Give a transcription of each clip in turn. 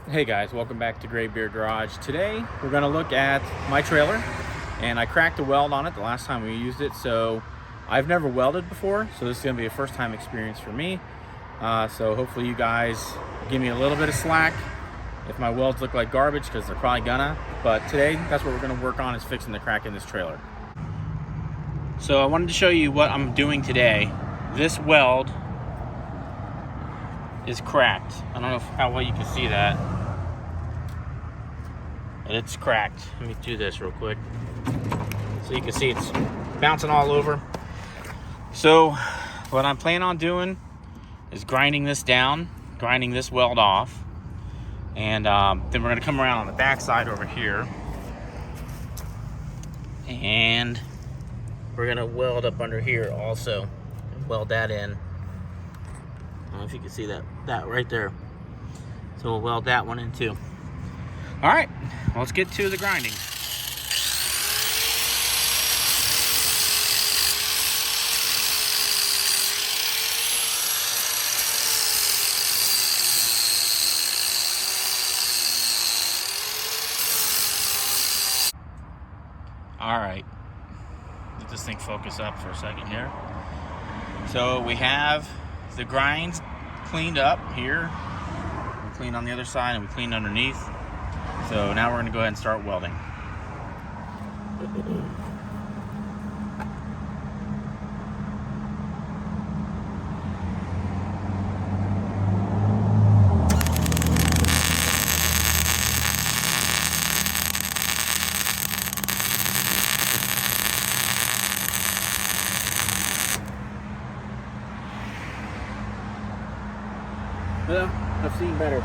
Hey guys, welcome back to Graybeard Garage. Today we're going to look at my trailer, and I cracked a weld on it the last time we used it, so I've never welded before, so this is going to be a first time experience for me. So hopefully you guys give me a little bit of slack if my welds look like garbage, because they're probably gonna. But today that's what we're going to work on, is fixing the crack in this trailer. So I wanted to show you what I'm doing today. This weld is cracked. I don't know how well you can see that. It's cracked. Let me do this real quick so you can see it's bouncing all over. So what I'm planning on doing is grinding this down, grinding this weld off, and then we're going to come around on the back side over here, and we're going to weld up under here also and weld that in. I don't know if you can see that right there. So we'll weld that one in too. All right, let's get to the grinding. All right, let this thing focus up for a second here. So we have the grinds cleaned up here. We cleaned on the other side and we cleaned underneath. So now we're going to go ahead and start welding. Well, I've seen better.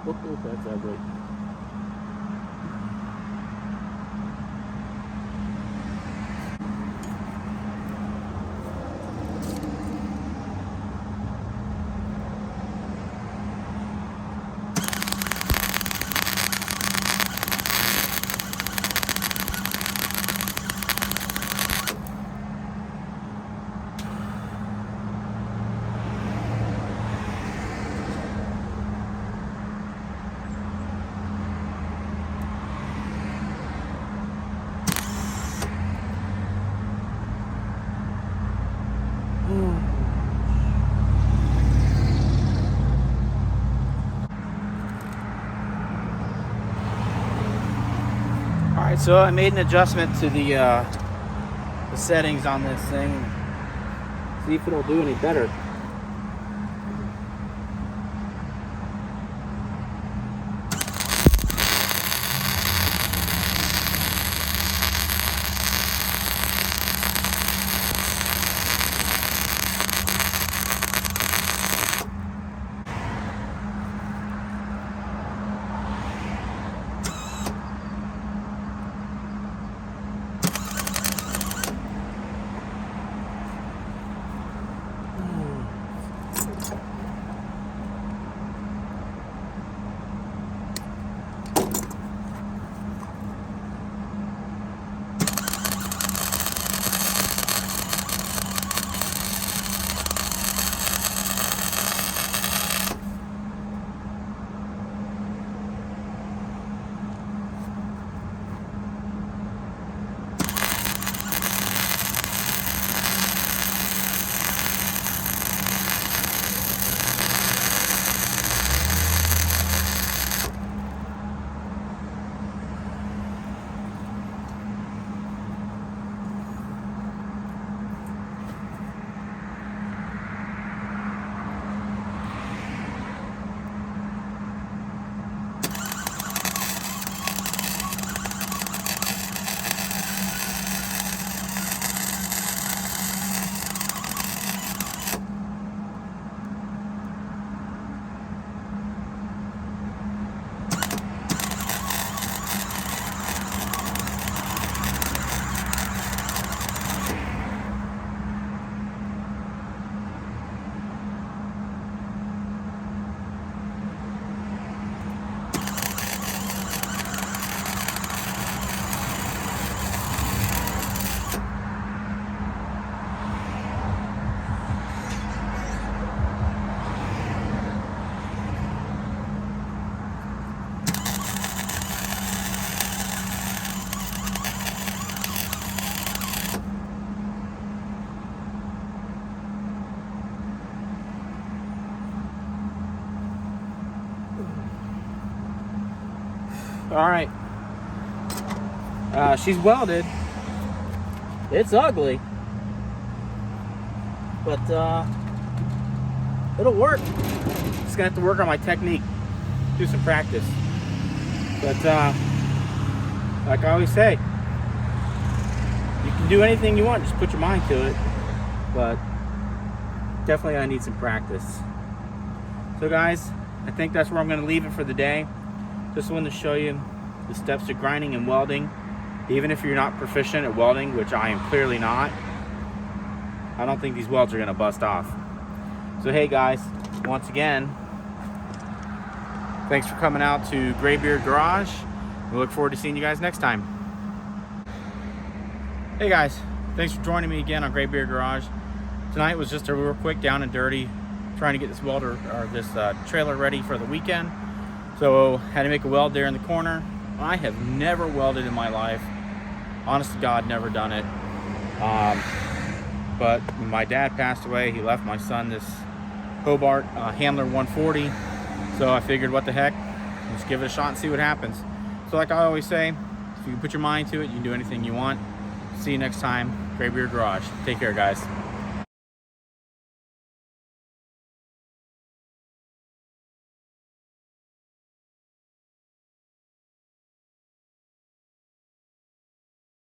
Oh, that's ugly. Alright, so I made an adjustment to the settings on this thing. See if it'll do any better. All right. She's welded. It's ugly, but it'll work. Just gonna have to work on my technique, do some practice. But like I always say, you can do anything you want, just put your mind to it. But definitely I need some practice. So guys, I think that's where I'm gonna leave it for the day. Just wanted to show you the steps to grinding and welding. Even if you're not proficient at welding, which I am clearly not, I don't think these welds are gonna bust off. So hey guys, once again, thanks for coming out to Graybeard Garage. We look forward to seeing you guys next time. Hey guys, thanks for joining me again on Graybeard Garage. Tonight was just a real quick down and dirty, trying to get this welder or this trailer ready for the weekend. So had to make a weld there in the corner. I have never welded in my life. Honest to God, never done it. But when my dad passed away, he left my son this Hobart Handler 140. So I figured, what the heck, let's give it a shot and see what happens. So like I always say, if you can put your mind to it, you can do anything you want. See you next time, Graybeard Garage. Take care, guys.